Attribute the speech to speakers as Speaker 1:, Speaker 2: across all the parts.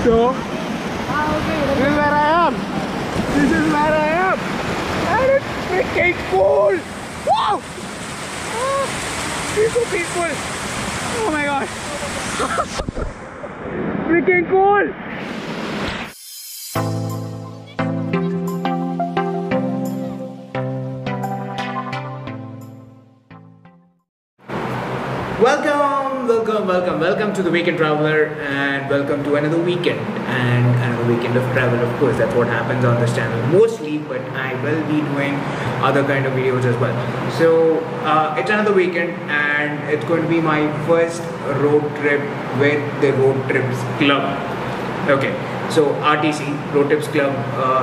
Speaker 1: So, this is where I am. This is where I am. And it's freaking cool. Wow! It's so peaceful. Oh my god. Freaking cool. Welcome to the Weekend Traveler, and welcome to another weekend and another weekend of travel. Of course, that's what happens on this channel mostly, but I will be doing other kind of videos as well. So it's another weekend, and it's going to be my first road trip with the Road Trips Club. Okay, so RTC, Road Trips Club,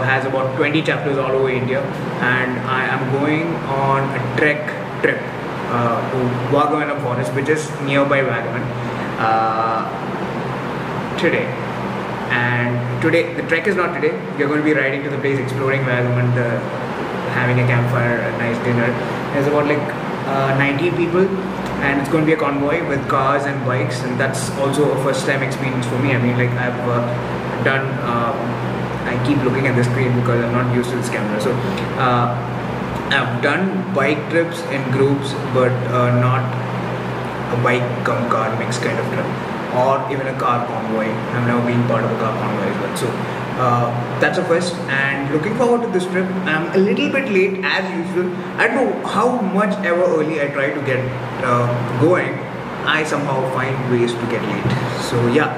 Speaker 1: has about 20 chapters all over India, and I am going on a trek trip to Vagavanam forest, which is nearby Vagaman, today. And today, the trek is not today. We are going to be riding to the place, exploring Vagaman, having a campfire, a nice dinner. There's about like 90 people, and it's going to be a convoy with cars and bikes, and that's also a first time experience for me. I mean, like I've done, I keep looking at the screen because I'm not used to this camera. So I've done bike trips in groups, but not a bike cum car mix kind of trip, or even a car convoy. I've never been part of a car convoy as well. So that's a first, and looking forward to this trip. I'm a little bit late as usual. I don't know how much ever early I try to get going, I somehow find ways to get late. So yeah,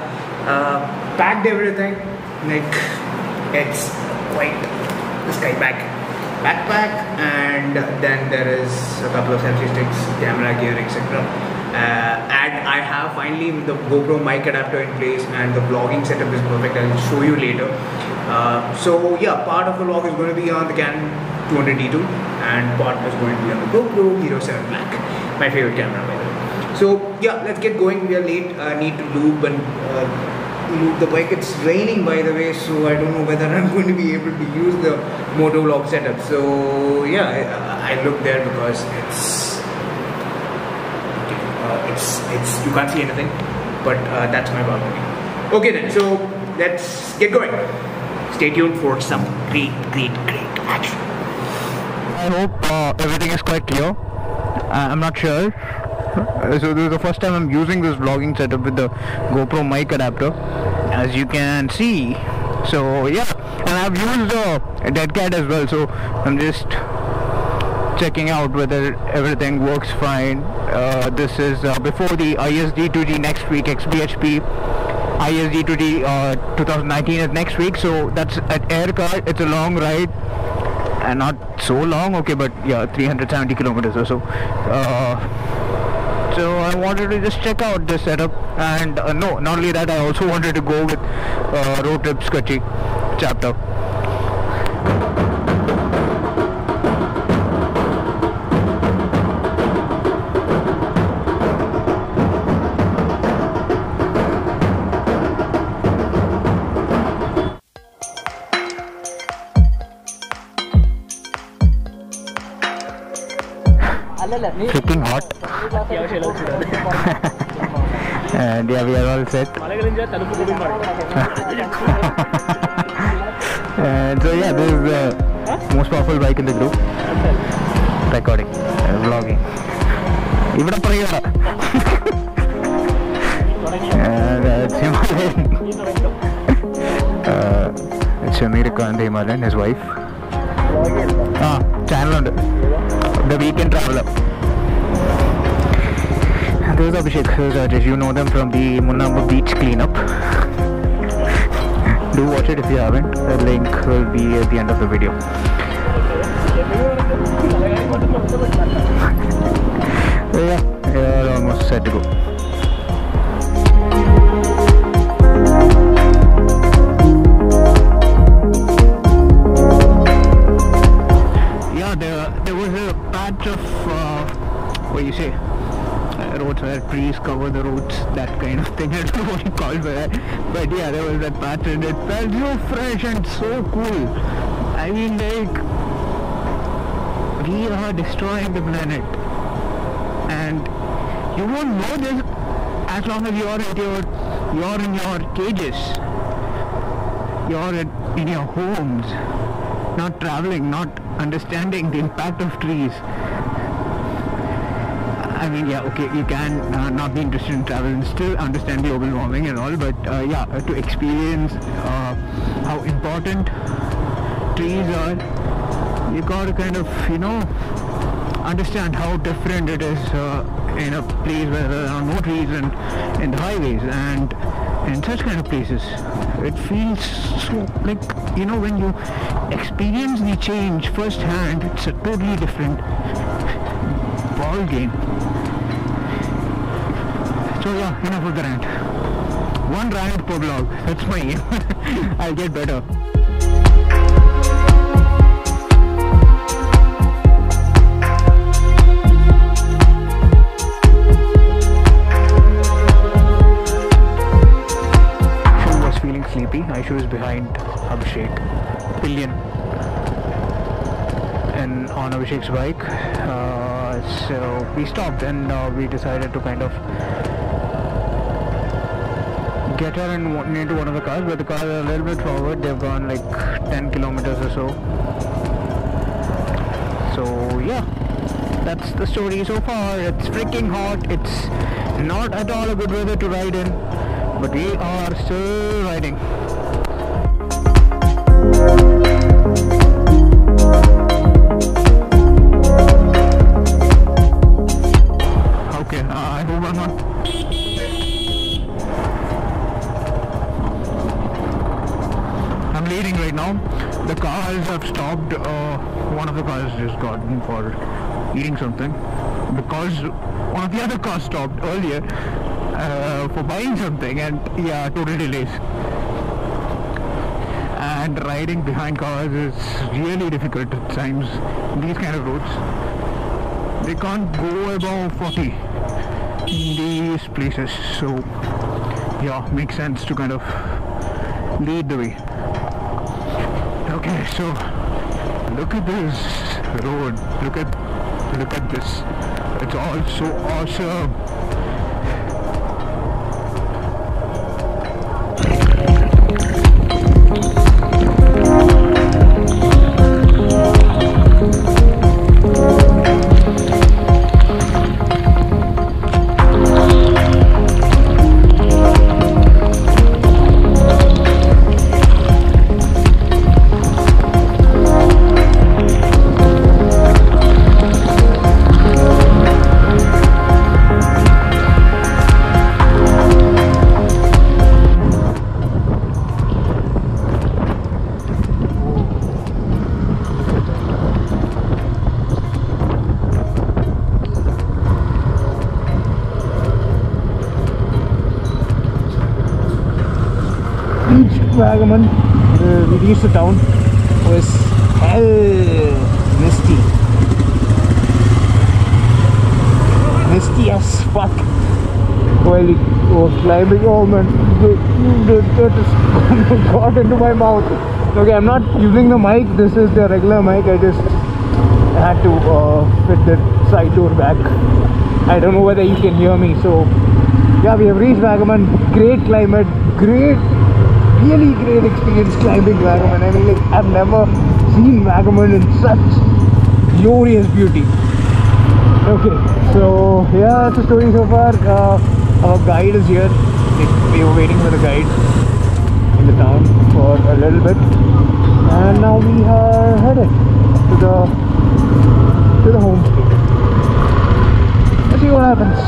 Speaker 1: packed everything. Like it's quite the sky backpack, and then there is a couple of selfie sticks, camera gear, etc. And I have finally the GoPro mic adapter in place, and the vlogging setup is perfect. I'll show you later. So yeah, part of the vlog is going to be on the Canon 200D2, and part is going to be on the GoPro Hero 7 Black, my favorite camera by the way. So yeah, let's get going. We are late. I need to lube the bike. It's raining by the way, so I don't know whether I'm going to be able to use the motovlog setup. So yeah, I look there because it's you can't see anything, but that's my balcony. Okay then, so let's get going. Stay tuned for some great action. I hope everything is quite clear. I'm not sure. So this is the first time I'm using this vlogging setup with the GoPro mic adapter, as you can see. So yeah, and I've used a dead cat as well, so I'm just checking out whether everything works fine. This is before the ISD2G next week, XBHP ISD2G 2019 is next week, so that's at Aircar. It's a long ride, and not so long, okay, but yeah, 370 kilometers or so. So I wanted to just check out this setup, and no, not only that, I also wanted to go with Road Trips Kochi chapter. Freaking hot. And yeah, we are all set. And so yeah, this is the most powerful bike in the group. Recording, vlogging. Even and it's Himalayan. It's America and the Himalayan, his wife. Channel on the Weekend Traveler. This is Abhishek, this is Rajesh. You know them from the Munnamba beach cleanup. Do watch it if you haven't. The link will be at the end of the video. So yeah, we are almost set to go. Yeah, there was a patch of what do you say? Roads where trees cover the roads, that kind of thing. I don't know what you call it, but yeah, there was that patch, and it felt so fresh and so cool. I mean, like, we are destroying the planet, and you won't know this as long as you're in your cages.
Speaker 2: you're in your homes, not traveling, not understanding the impact of trees. I mean, yeah, okay, you can not be interested in travel and still understand global warming and all, but yeah, to experience how important trees are, you got to kind of, understand how different it is in a place where there are no trees and in the highways and in such kind of places. It feels so like, when you experience the change firsthand, it's a totally different ball game. So yeah, enough of the rant. One rant per vlog, that's my aim. I'll get better. Sleepy. Aishu is behind Abhishek, pillion, and on Abhishek's bike. So we stopped and we decided to kind of get her into one of the cars, but the cars are a little bit forward. They've gone like 10 kilometers or so. So yeah, that's the story so far. It's freaking hot. It's not at all a good weather to ride in, but we are still riding. Okay, I hope I'm not. I'm leading right now. The cars have stopped. One of the cars just got in for eating something because one of the other cars stopped earlier for buying something, and yeah, total delays. And riding behind cars is really difficult at times. These kind of roads, they can't go above 40 in these places, so yeah, makes sense to kind of lead the way. Okay, so look at this road, look at this, it's all so awesome. Vagamon, we reached the town. It was hell misty as fuck while we were climbing. Oh man, that just got into my mouth. Okay, I'm not using the mic, this is the regular mic. I just had to fit the side door back. I don't know whether you can hear me. So yeah, we have reached Vagamon. Great climate, really great experience climbing Vagamon. I mean, like, I've never seen Vagamon in such glorious beauty. Okay, so yeah, that's the story so far. Our guide is here. We were waiting for the guide in the town for a little bit, and now we are headed to the homestay. Let's see what happens.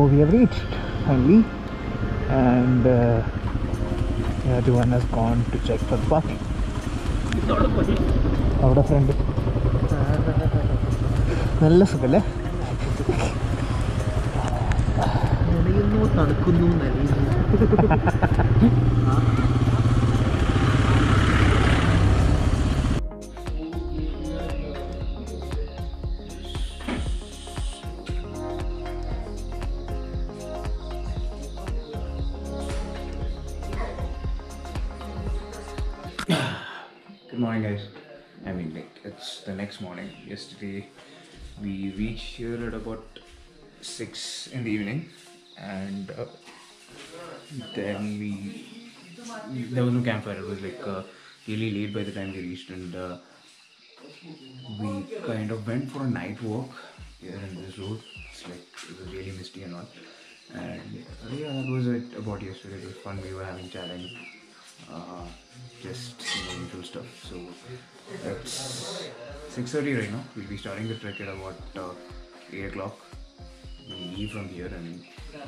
Speaker 2: We have reached finally, and everyone has gone to check for the parking. Out of friend. Nalla sugale.
Speaker 1: Good morning, guys. I mean, like, it's the next morning. Yesterday we reached here at about 6 in the evening, and then there was no campfire. It was like really late by the time we reached, and we kind of went for a night walk here in this road. It's like it was really misty and all, and yeah, that was it about yesterday. It was fun. We were having challenge. Just usual stuff. So it's 6:30 right now. We'll be starting the trek at about 8 o'clock. We leave from here, and yeah,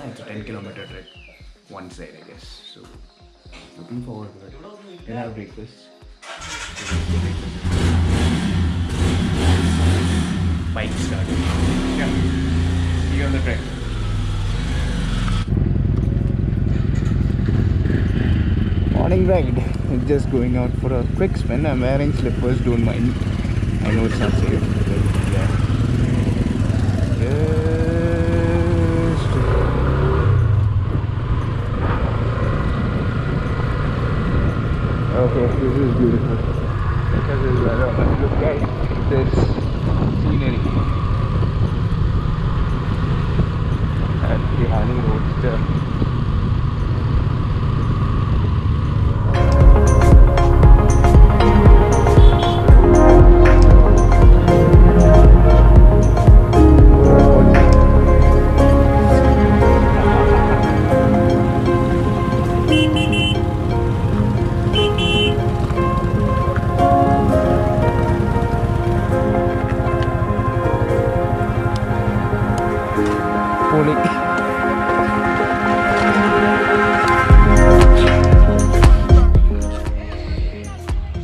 Speaker 1: it's a 10-kilometer trek, one side, I guess. So looking forward to it. Then have breakfast. Bike started. Yeah. See you on the trek.
Speaker 2: Morning ride. Just going out for a quick spin. I'm wearing slippers, don't mind. I know it's not safe, but yeah. Just okay, this is beautiful. Look at this weather. Look guys, this scenery at the Hali Roadster.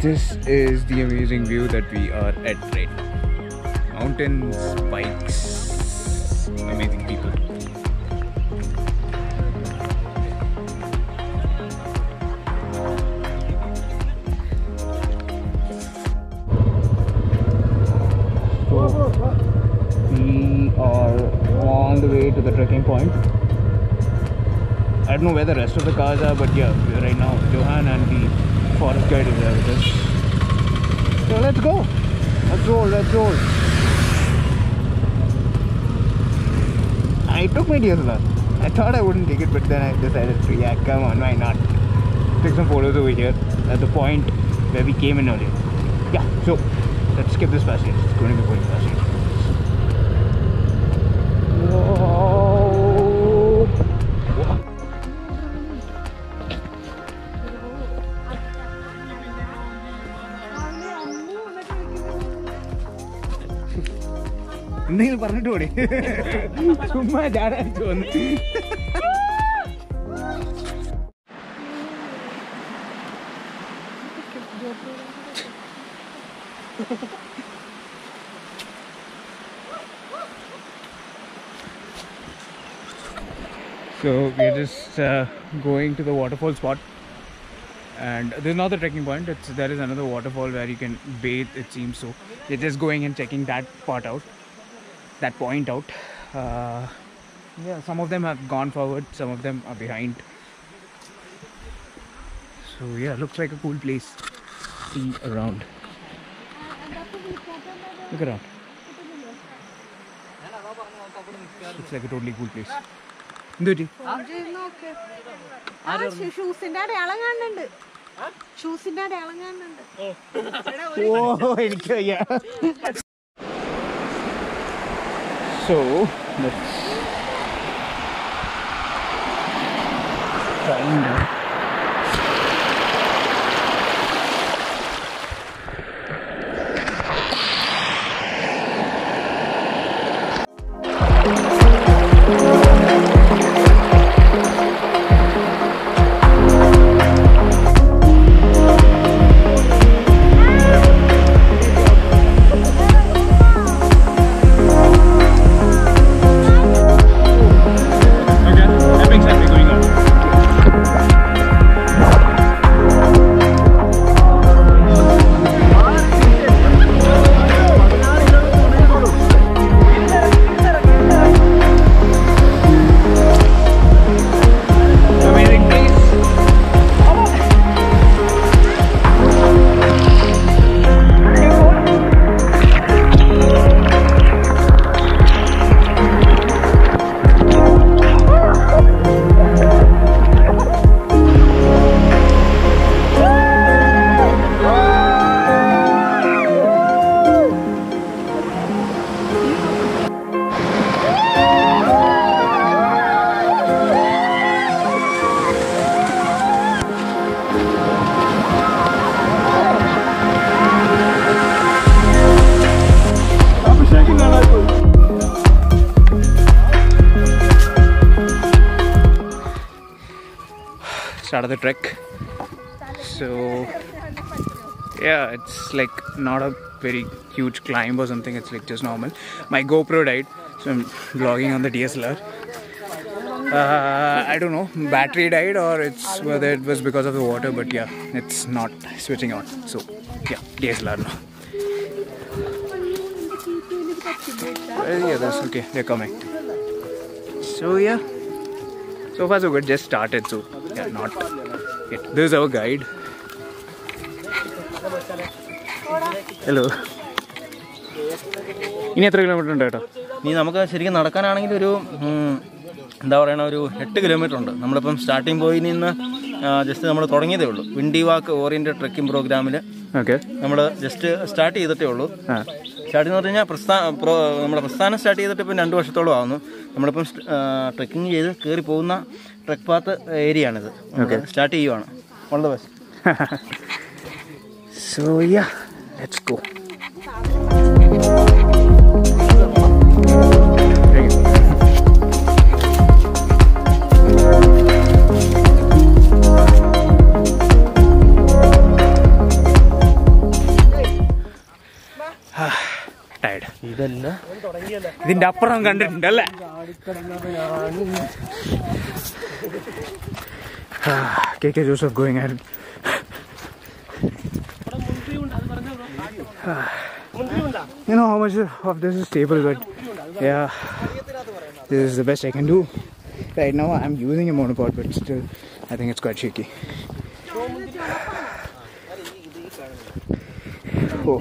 Speaker 2: This is the amazing view that we are at right now. Mountains, bikes, amazing people. So we are on the way to the trekking point. I don't know where the rest of the cars are, but yeah, right now Johan and the forest guide is there with us. So let's go. Let's roll, let's roll. I took my DSLR. I thought I wouldn't take it, but then I decided to, yeah, come on, why not? Take some photos over here at the point where we came in earlier. Yeah, so let's skip this passage. It's going to be going passage. Whoa. എന്തെങ്കിലും പറഞ്ഞിട്ട് പോടി ചുമ്മാ ചാടാൻ തോന്നി So we're just going to the waterfall spot, and this is not the trekking point. There is another waterfall where you can bathe, it seems. So we're just going and checking that part out, that point out. Yeah, some of them have gone forward, some of them are behind. So yeah, looks like a cool place. See around. Look around. Looks like a totally cool place.
Speaker 3: ഷൂസിന്റെ അടയാളം കാണുന്നുണ്ട്. ഷൂസിന്റെ അടയാളം കാണുന്നുണ്ട്.
Speaker 2: ഓ എനിക്ക് വയ്യ. So let's find out. start of the trek. So yeah, it's like not a very huge climb or something, it's like just normal. My GoPro died, so I'm vlogging on the DSLR. I don't know, battery died or it's whether it was because of the water, but yeah, it's not switching on. So yeah, DSLR now. Yeah, that's okay, they're coming. So yeah, so far so good, just started, so yeah, not yet. This is our guide. Hello. ഇനി എത്ര kilometre ഉണ്ട് കേട്ടോ?
Speaker 4: ഇനി നമുക്ക് ശരിക്കും നടക്കാനാണെങ്കിൽ ഒരു എന്താ പറയുക, ഒരു 8 കിലോമീറ്റർ ഉണ്ട്. നമ്മളിപ്പം സ്റ്റാർട്ടിംഗ് പോയിന്റ് നിന്ന് ജസ്റ്റ് നമ്മൾ തുടങ്ങിയതേ ഉള്ളൂ. വിൻഡി വാക്ക് ഓറിയന്റഡ് ട്രെക്കിംഗ് പ്രോഗ്രാമിൽ നമ്മൾ ജസ്റ്റ് സ്റ്റാർട്ട് ചെയ്തിട്ടേ ഉള്ളൂ. സ്റ്റാർട്ട് എന്ന് പറഞ്ഞു കഴിഞ്ഞാൽ നമ്മുടെ പ്രസ്ഥാനം സ്റ്റാർട്ട് ചെയ്തിട്ട് ഇപ്പം 2 വർഷത്തോളം ആവുന്നു. നമ്മളിപ്പം ട്രെക്കിംഗ് ചെയ്ത് കയറി പോകുന്ന ട്രെക്ക് പാത്ത് ഏരിയ ആണിത്. സ്റ്റാർട്ട് ചെയ്യുവാണ്. All the best.
Speaker 2: So yeah, let's go. Tired. ഇതിന്റെ അപ്പുറം കണ്ടിട്ടുണ്ടല്ലേ? KK Joseph going ahead. You know how much of this is stable, but yeah, this is the best I can do. Right now I'm using a monopod, but still I think it's quite shaky. Oh.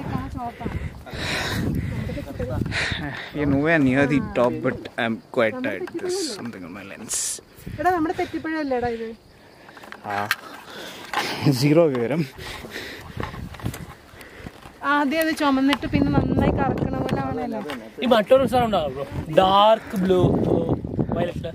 Speaker 2: You're nowhere near the top, but I'm quite tired. There's something on my lens. Zero vivaram.
Speaker 3: ആദ്യം അത് ചുമന്നിട്ട് പിന്നെ നന്നായി കറക്കണ പോലെ ആണല്ലോ.
Speaker 4: ഈ മറ്റൊരു സാധനം ഉണ്ടാവും, dark blue violet.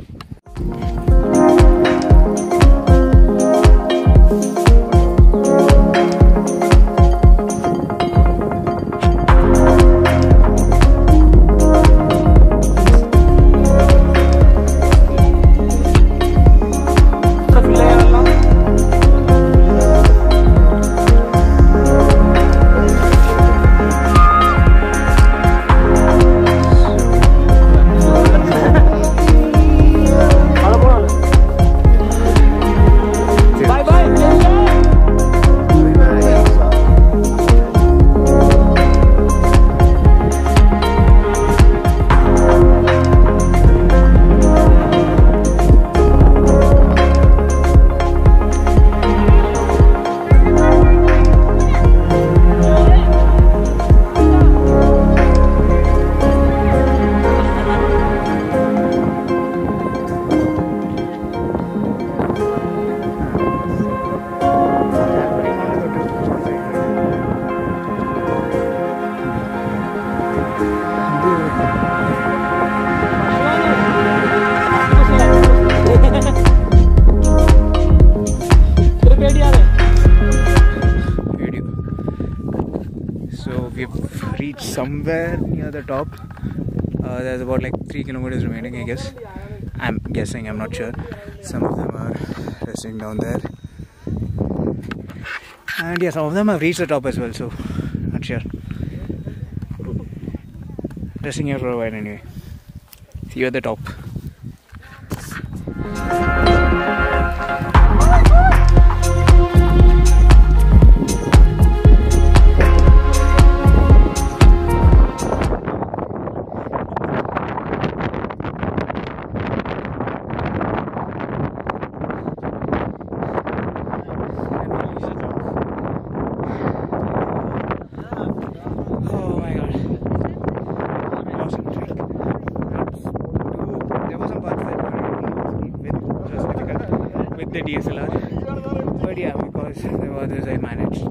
Speaker 2: Somewhere near the top, there's about like 3 kilometers remaining, I guess. I'm guessing, I'm not sure. Some of them are resting down there, and yeah, some of them have reached the top as well, so not sure. Resting here for a while anyway. See you at the top. The DSLR, but yeah, because there were others I managed.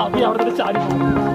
Speaker 5: അഭി അവിടെ ചാടി പോകും.